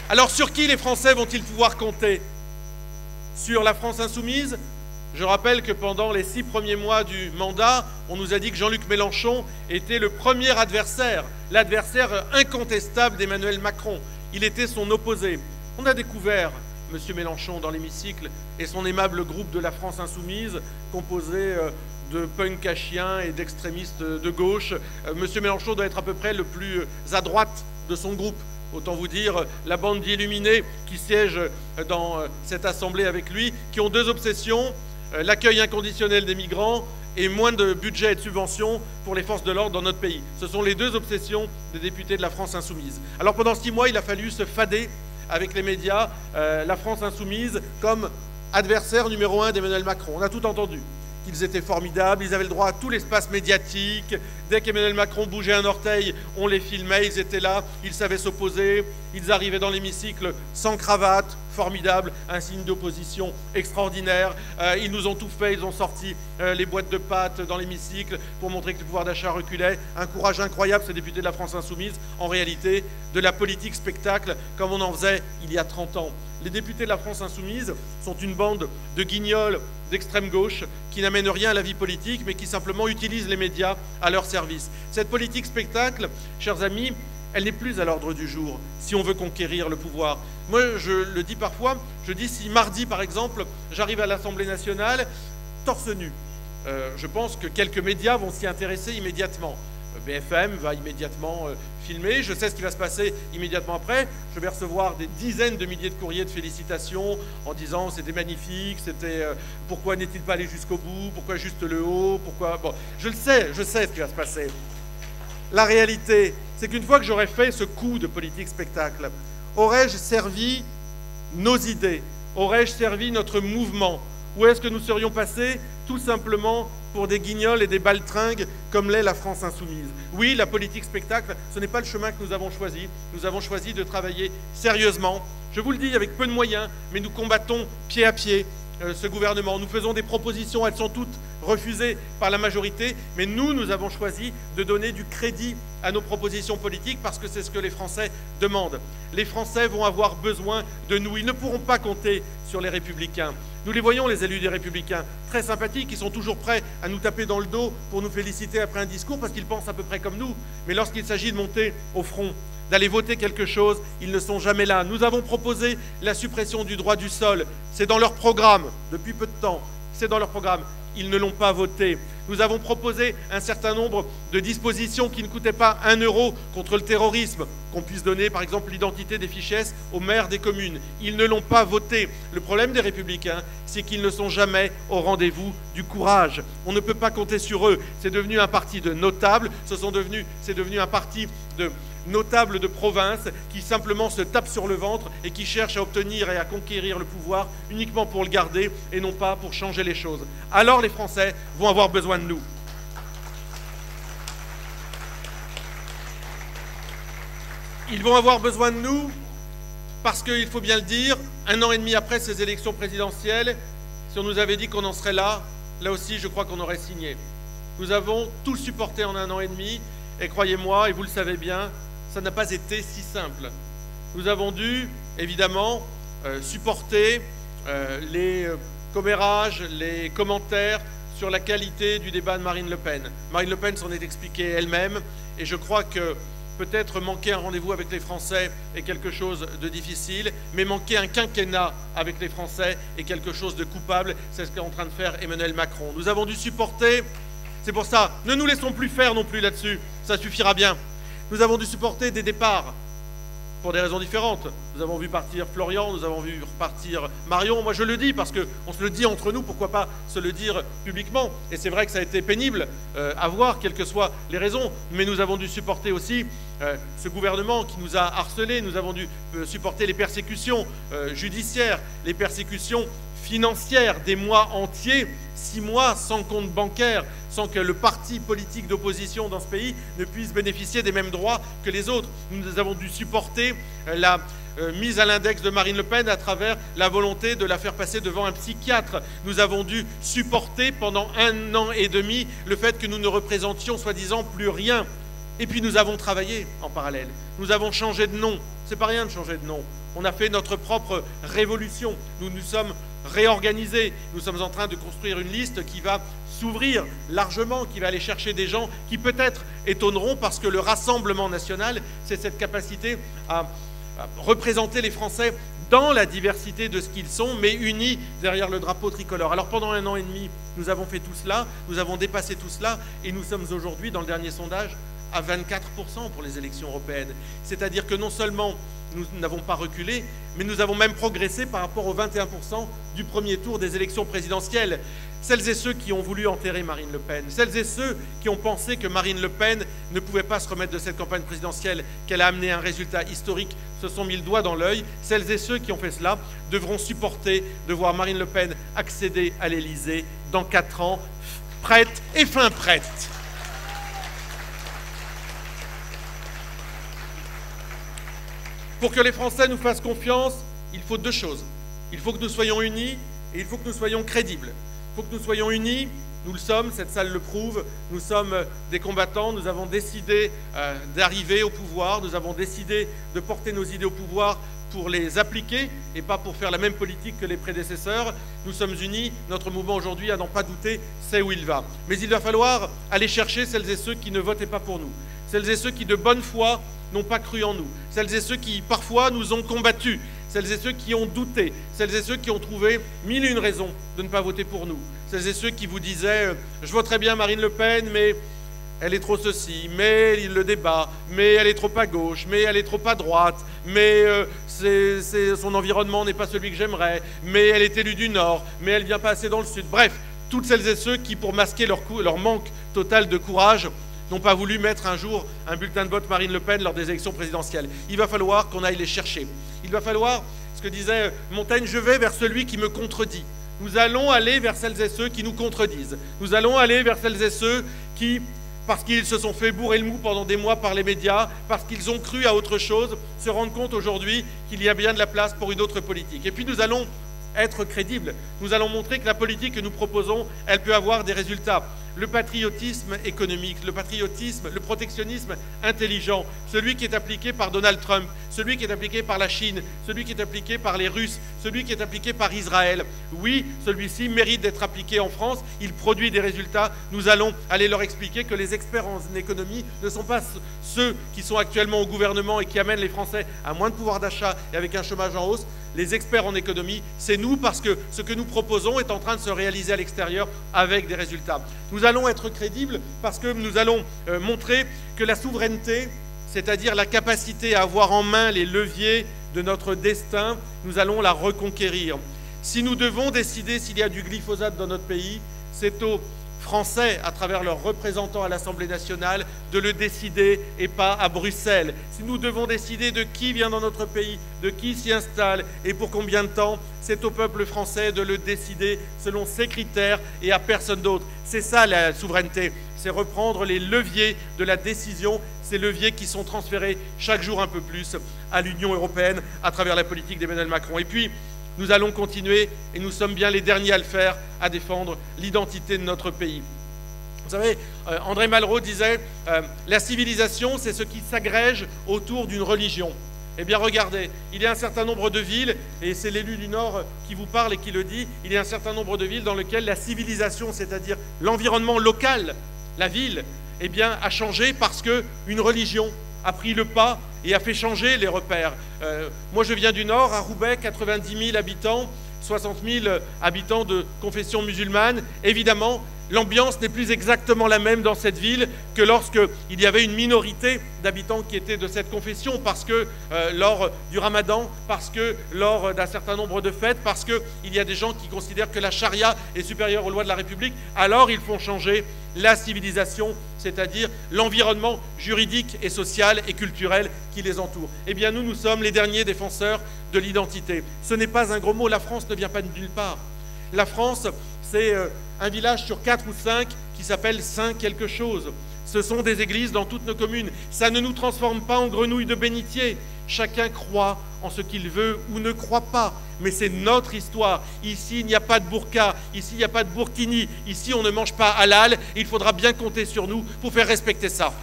Alors sur qui les Français vont-ils pouvoir compter? Sur la France insoumise? Je rappelle que pendant les 6 premiers mois du mandat, on nous a dit que Jean-Luc Mélenchon était le premier adversaire, l'adversaire incontestable d'Emmanuel Macron. Il était son opposé. On a découvert M. Mélenchon dans l'hémicycle et son aimable groupe de la France insoumise, composé de punks à chiens et d'extrémistes de gauche. M. Mélenchon doit être à peu près le plus à droite de son groupe. Autant vous dire, la bande d'illuminés qui siègent dans cette assemblée avec lui, qui ont 2 obsessions, l'accueil inconditionnel des migrants et moins de budget et de subventions pour les forces de l'ordre dans notre pays. Ce sont les 2 obsessions des députés de la France insoumise. Alors pendant 6 mois, il a fallu se fader avec les médias, la France insoumise comme adversaire numéro 1 d'Emmanuel Macron. On a tout entendu. Qu'ils étaient formidables, ils avaient le droit à tout l'espace médiatique. Dès qu'Emmanuel Macron bougeait un orteil, on les filmait, ils étaient là, ils savaient s'opposer, ils arrivaient dans l'hémicycle sans cravate, formidable, un signe d'opposition extraordinaire. Ils nous ont tout fait, ils ont sorti les boîtes de pâtes dans l'hémicycle pour montrer que le pouvoir d'achat reculait. Un courage incroyable, ces députés de la France insoumise, en réalité, de la politique spectacle, comme on en faisait il y a 30 ans. Les députés de la France insoumise sont une bande de guignols d'extrême gauche qui n'amènent rien à la vie politique, mais qui simplement utilisent les médias à leur service. Cette politique spectacle, chers amis, elle n'est plus à l'ordre du jour si on veut conquérir le pouvoir. Moi, je le dis parfois, je dis si mardi, par exemple, j'arrive à l'Assemblée nationale torse nu, je pense que quelques médias vont s'y intéresser immédiatement. BFM va immédiatement filmer, je sais ce qui va se passer immédiatement après, je vais recevoir des dizaines de milliers de courriers de félicitations en disant c'était magnifique, c'était pourquoi n'est-il pas allé jusqu'au bout, pourquoi juste le haut, pourquoi... Bon, je sais ce qui va se passer. La réalité, c'est qu'une fois que j'aurais fait ce coup de politique spectacle, aurais-je servi nos idées, aurais-je servi notre mouvement, ou est-ce que nous serions passés tout simplement pour des guignols et des baltringues comme l'est la France insoumise? Oui, la politique spectacle, ce n'est pas le chemin que nous avons choisi. Nous avons choisi de travailler sérieusement. Je vous le dis, avec peu de moyens, mais nous combattons pied à pied ce gouvernement. Nous faisons des propositions, elles sont toutes refusées par la majorité, mais nous avons choisi de donner du crédit à nos propositions politiques parce que c'est ce que les Français demandent. Les Français vont avoir besoin de nous. Ils ne pourront pas compter sur les Républicains. Nous les voyons, les élus des Républicains, très sympathiques, ils sont toujours prêts à nous taper dans le dos pour nous féliciter après un discours parce qu'ils pensent à peu près comme nous. Mais lorsqu'il s'agit de monter au front, d'aller voter quelque chose, ils ne sont jamais là. Nous avons proposé la suppression du droit du sol. C'est dans leur programme, depuis peu de temps, c'est dans leur programme. Ils ne l'ont pas voté. Nous avons proposé un certain nombre de dispositions qui ne coûtaient pas 1 euro contre le terrorisme, qu'on puisse donner par exemple l'identité des fichesses aux maires des communes. Ils ne l'ont pas voté. Le problème des Républicains, c'est qu'ils ne sont jamais au rendez-vous du courage. On ne peut pas compter sur eux. C'est devenu un parti de notables, c'est devenu un parti de notables de province qui simplement se tapent sur le ventre et qui cherchent à obtenir et à conquérir le pouvoir uniquement pour le garder et non pas pour changer les choses. Alors les Français vont avoir besoin de nous. Ils vont avoir besoin de nous parce qu'il faut bien le dire, 1 an et demi après ces élections présidentielles, si on nous avait dit qu'on en serait là, là aussi je crois qu'on aurait signé. Nous avons tout supporté en 1 an et demi et croyez-moi, et vous le savez bien, ça n'a pas été si simple. Nous avons dû, évidemment, supporter les commérages, les commentaires sur la qualité du débat de Marine Le Pen. Marine Le Pen s'en est expliquée elle-même, et je crois que peut-être manquer un rendez-vous avec les Français est quelque chose de difficile, mais manquer un quinquennat avec les Français est quelque chose de coupable. C'est ce qu'est en train de faire Emmanuel Macron. Nous avons dû supporter, c'est pour ça, ne nous laissons plus faire non plus là-dessus, ça suffira bien. Nous avons dû supporter des départs pour des raisons différentes. Nous avons vu partir Florian, nous avons vu repartir Marion. Moi, je le dis parce qu'on se le dit entre nous, pourquoi pas se le dire publiquement. Et c'est vrai que ça a été pénible à voir, quelles que soient les raisons. Mais nous avons dû supporter aussi ce gouvernement qui nous a harcelés. Nous avons dû supporter les persécutions judiciaires, les persécutions financières, des mois entiers, 6 mois sans compte bancaire, sans que le parti politique d'opposition dans ce pays ne puisse bénéficier des mêmes droits que les autres. Nous avons dû supporter la mise à l'index de Marine Le Pen à travers la volonté de la faire passer devant un psychiatre. Nous avons dû supporter pendant 1 an et demi le fait que nous ne représentions soi-disant plus rien. Et puis nous avons travaillé en parallèle. Nous avons changé de nom. C'est pas rien de changer de nom. On a fait notre propre révolution. Nous nous sommes réorganisés. Nous sommes en train de construire une liste qui va s'ouvrir largement, qui va aller chercher des gens qui peut-être étonneront parce que le Rassemblement national, c'est cette capacité à représenter les Français dans la diversité de ce qu'ils sont, mais unis derrière le drapeau tricolore. Alors pendant 1 an et demi, nous avons fait tout cela, nous avons dépassé tout cela, et nous sommes aujourd'hui, dans le dernier sondage, à 24% pour les élections européennes. C'est-à-dire que non seulement nous n'avons pas reculé, mais nous avons même progressé par rapport aux 21% du premier tour des élections présidentielles. Celles et ceux qui ont voulu enterrer Marine Le Pen, celles et ceux qui ont pensé que Marine Le Pen ne pouvait pas se remettre de cette campagne présidentielle, qu'elle a amené un résultat historique, se sont mis le doigt dans l'œil. Celles et ceux qui ont fait cela devront supporter de voir Marine Le Pen accéder à l'Élysée dans 4 ans, prête et fin prête. Pour que les Français nous fassent confiance, il faut 2 choses. Il faut que nous soyons unis et il faut que nous soyons crédibles. Il faut que nous soyons unis, nous le sommes, cette salle le prouve, nous sommes des combattants, nous avons décidé d'arriver au pouvoir, nous avons décidé de porter nos idées au pouvoir pour les appliquer et pas pour faire la même politique que les prédécesseurs. Nous sommes unis, notre mouvement aujourd'hui, à n'en pas douter, sait où il va. Mais il va falloir aller chercher celles et ceux qui ne votaient pas pour nous, celles et ceux qui de bonne foi n'ont pas cru en nous, celles et ceux qui parfois nous ont combattus, celles et ceux qui ont douté, celles et ceux qui ont trouvé 1001 raisons de ne pas voter pour nous, celles et ceux qui vous disaient « je voterai bien Marine Le Pen, mais elle est trop ceci, mais il le débat, mais elle est trop à gauche, mais elle est trop à droite, mais son environnement n'est pas celui que j'aimerais, mais elle est élue du Nord, mais elle vient pas assez dans le Sud ». Bref, toutes celles et ceux qui, pour masquer leur manque total de courage, n'ont pas voulu mettre un jour un bulletin de vote Marine Le Pen lors des élections présidentielles. Il va falloir qu'on aille les chercher. Il va falloir, ce que disait Montaigne, je vais vers celui qui me contredit. Nous allons aller vers celles et ceux qui nous contredisent. Nous allons aller vers celles et ceux qui, parce qu'ils se sont fait bourrer le mou pendant des mois par les médias, parce qu'ils ont cru à autre chose, se rendent compte aujourd'hui qu'il y a bien de la place pour une autre politique. Et puis nous allons être crédibles. Nous allons montrer que la politique que nous proposons, elle peut avoir des résultats. Le patriotisme économique, le patriotisme, le protectionnisme intelligent, celui qui est appliqué par Donald Trump, celui qui est appliqué par la Chine, celui qui est appliqué par les Russes, celui qui est appliqué par Israël. Oui, celui-ci mérite d'être appliqué en France, il produit des résultats. Nous allons aller leur expliquer que les experts en économie ne sont pas ceux qui sont actuellement au gouvernement et qui amènent les Français à moins de pouvoir d'achat et avec un chômage en hausse. Les experts en économie, c'est nous, parce que ce que nous proposons est en train de se réaliser à l'extérieur avec des résultats. Nous allons être crédibles parce que nous allons montrer que la souveraineté, c'est-à-dire la capacité à avoir en main les leviers de notre destin, nous allons la reconquérir. Si nous devons décider s'il y a du glyphosate dans notre pays, c'est aux Français, à travers leurs représentants à l'Assemblée nationale, de le décider et pas à Bruxelles. Si nous devons décider de qui vient dans notre pays, de qui s'y installe et pour combien de temps, c'est au peuple français de le décider selon ses critères et à personne d'autre. C'est ça la souveraineté, c'est reprendre les leviers de la décision, ces leviers qui sont transférés chaque jour un peu plus à l'Union européenne à travers la politique d'Emmanuel Macron. Et puis, nous allons continuer, et nous sommes bien les derniers à le faire, à défendre l'identité de notre pays. Vous savez, André Malraux disait la civilisation, c'est ce qui s'agrège autour d'une religion. Eh bien, regardez, il y a un certain nombre de villes, et c'est l'élu du Nord qui vous parle et qui le dit, il y a un certain nombre de villes dans lesquelles la civilisation, c'est-à-dire l'environnement local, la ville, eh bien, a changé parce qu'une religion a pris le pas et a fait changer les repères. Moi, je viens du Nord, à Roubaix, 90 000 habitants, 60 000 habitants de confession musulmane. Évidemment, l'ambiance n'est plus exactement la même dans cette ville que lorsqu'il y avait une minorité d'habitants qui étaient de cette confession, parce que lors du Ramadan, parce que lors d'un certain nombre de fêtes, parce qu'il y a des gens qui considèrent que la charia est supérieure aux lois de la République, alors ils font changer la civilisation, c'est-à-dire l'environnement juridique et social et culturel qui les entoure. Eh bien, nous sommes les derniers défenseurs de l'identité. Ce n'est pas un gros mot, la France ne vient pas de nulle part. La France, c'est un village sur 4 ou 5 qui s'appelle Saint quelque chose. Ce sont des églises dans toutes nos communes. Ça ne nous transforme pas en grenouilles de bénitier. Chacun croit en ce qu'il veut ou ne croit pas. Mais c'est notre histoire. Ici, il n'y a pas de burqa. Ici, il n'y a pas de burkini. Ici, on ne mange pas halal. Il faudra bien compter sur nous pour faire respecter ça.